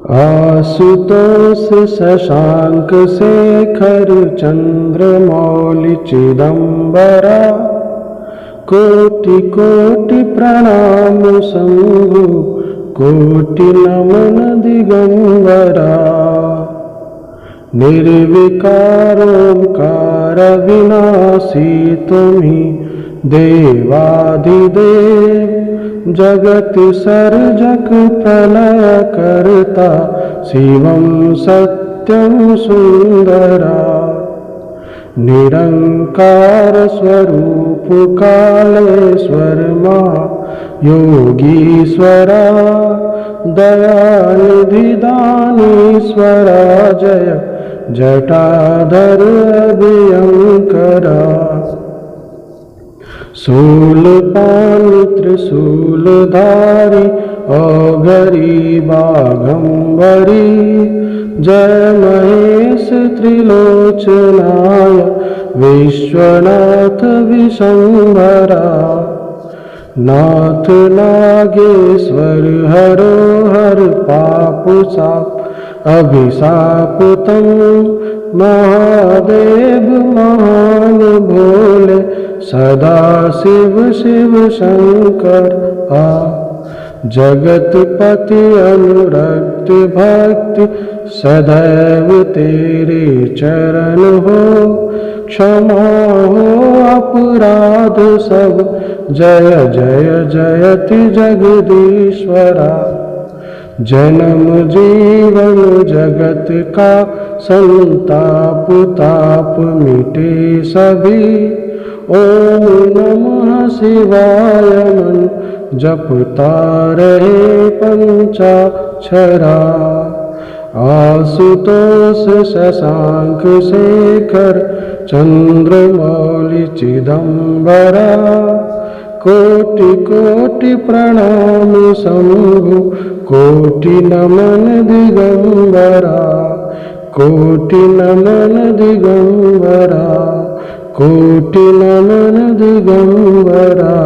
आशुतोष शशांक शेखर चंद्रमौलि चिदंबरा कोटि कोटि प्रणाम शंभु कोटि नमन दिगंबरा। निर्विकारोंकार विनाशी तुम्ही देवाधिदेव जगत सर्जक प्रलय कर्ता शिवं सत्यं सुंदरा। निरंकार स्वरूप कालेश्वर योगीश्वरा दयानिधि दानीश्वरा जय जटाधर अभयंकरा। शूलपाण त्रिशूलधारी औघरी बाघंबरी जय महेश त्रिलोचनाय विश्वनाथ विशंभरा। नाथ नागेश्वर हरो हर पाप साप अभिशाप तम महादेव महान भोले सदा शिव शिव शंकर आ। जगतपति अनुरक्त भक्ति सदैव तेरे चरण हो। क्षमा हो अपराध सब जय जय जयति जगदीश्वरा। जन्म जीवन जगत का संताप ताप मिटे सभी। ओम नमः शिवाय मन जपता रहे पंचाक्षरा। आशुतोष शशांक शेखर चंद्रमौलि चिदंबरा कोटि कोटि प्रणाम शंभु कोटि नमन दिगंबरा। कोटि नमन दिगंबरा कोटि नमन दिगंबरा।